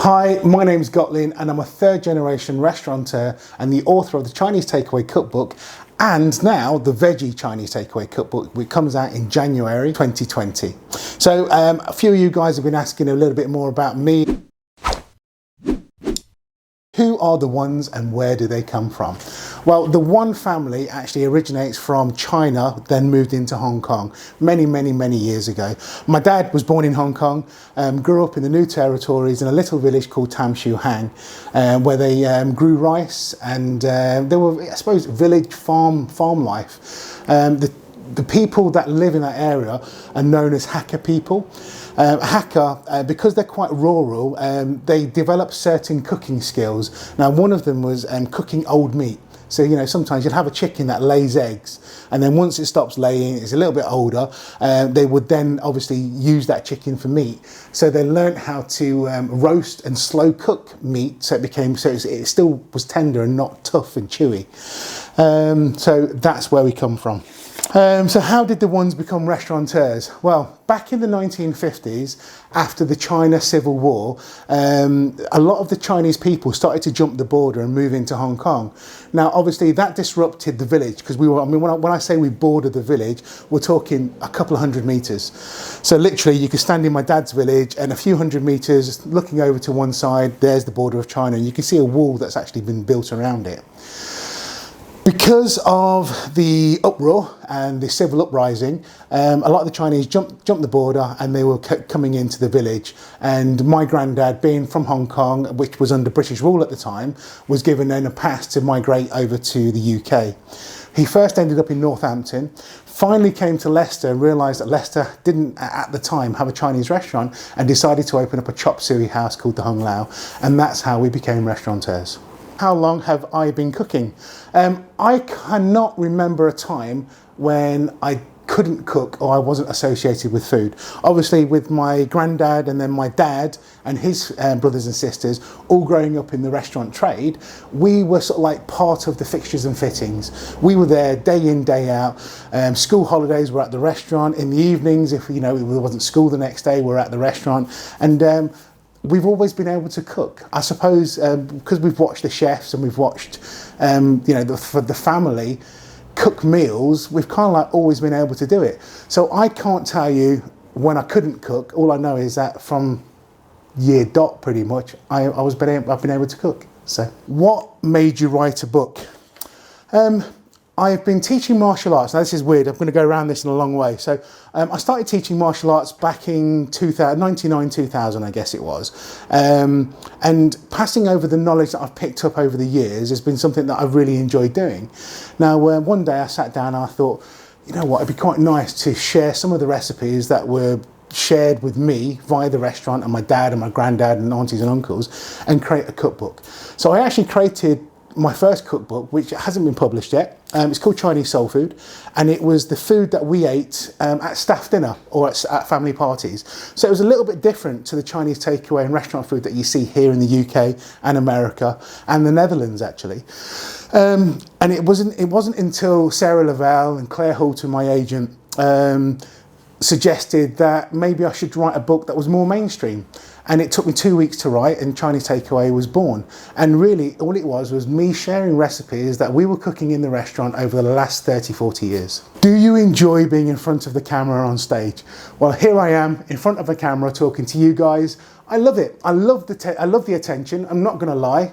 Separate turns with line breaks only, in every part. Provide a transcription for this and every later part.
Hi, my name's Kwoklyn and I'm a third generation restaurateur and the author of the Chinese Takeaway Cookbook and now the Veggie Chinese Takeaway Cookbook, which comes out in January 2020. So a few of you guys have been asking a little bit more about me. Who are the Wans and where do they come from? Well, the Wan family actually originates from China, then moved into Hong Kong many years ago. My dad was born in Hong Kong, grew up in the New Territories in a little village called Tam Shu Hang, where they grew rice and there were, I suppose, village farm life. The people that live in that area are known as Hakka people. Hakka, because they're quite rural, they develop certain cooking skills. Now, one of them was cooking old meat. So, you know, sometimes you'd have a chicken that lays eggs, and then once it stops laying, it's a little bit older, they would then obviously use that chicken for meat. So they learned how to roast and slow cook meat, so it still was tender and not tough and chewy. So that's where we come from. So how did the Wans become restaurateurs? Well, back in the 1950s, after the China Civil War, a lot of the Chinese people started to jump the border and move into Hong Kong. Now, obviously, that disrupted the village because when I say we bordered the village, we're talking a couple of 100 meters. So literally, you could stand in my dad's village and a few hundred meters, looking over to one side, there's the border of China, and you can see a wall that's actually been built around it. Because of the uproar and the civil uprising, a lot of the Chinese jumped the border and they were coming into the village. And my granddad, being from Hong Kong, which was under British rule at the time, was given then a pass to migrate over to the UK. He first ended up in Northampton, finally came to Leicester and realised that Leicester didn't at the time have a Chinese restaurant and decided to open up a chop suey house called the Hung Lao. And that's how we became restaurateurs. How long have I been cooking? I cannot remember a time when I couldn't cook or I wasn't associated with food. Obviously with my granddad and then my dad and his brothers and sisters all growing up in the restaurant trade, we were sort of like part of the fixtures and fittings. We were there day in, day out. School holidays were at the restaurant. In the evenings, if there wasn't school the next day, we're at the restaurant. And we've always been able to cook. I suppose because we've watched the chefs and we've watched, the family cook meals, we've kind of like always been able to do it. So I can't tell you when I couldn't cook. All I know is that from year dot, pretty much, I've been able to cook. So what made you write a book? I've been teaching martial arts. Now this is weird, I'm going to go around this in a long way. So I started teaching martial arts back in 99, 2000 I guess it was. And passing over the knowledge that I've picked up over the years has been something that I've really enjoyed doing. Now one day I sat down and I thought, you know what, it'd be quite nice to share some of the recipes that were shared with me via the restaurant and my dad and my granddad and aunties and uncles and create a cookbook. So I actually created my first cookbook, which hasn't been published yet. It's called Chinese Soul Food, and it was the food that we ate at staff dinner or at family parties. So it was a little bit different to the Chinese takeaway and restaurant food that you see here in the UK and America and the Netherlands actually. And it wasn't until Sarah Lavelle and Claire Halton, my agent, suggested that maybe I should write a book that was more mainstream. And it took me 2 weeks to write and Chinese Takeaway was born. And really all it was me sharing recipes that we were cooking in the restaurant over the last 30, 40 years. Do you enjoy being in front of the camera on stage? Well, here I am in front of a camera talking to you guys. I love it. I love the attention. I'm not going to lie.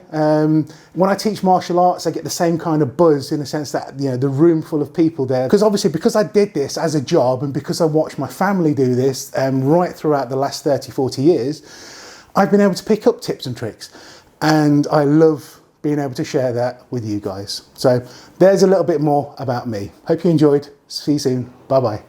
When I teach martial arts, I get the same kind of buzz in the sense that, the room full of people there. Because I did this as a job and because I watched my family do this right throughout the last 30, 40 years, I've been able to pick up tips and tricks. And I love being able to share that with you guys. So there's a little bit more about me. Hope you enjoyed. See you soon. Bye-bye.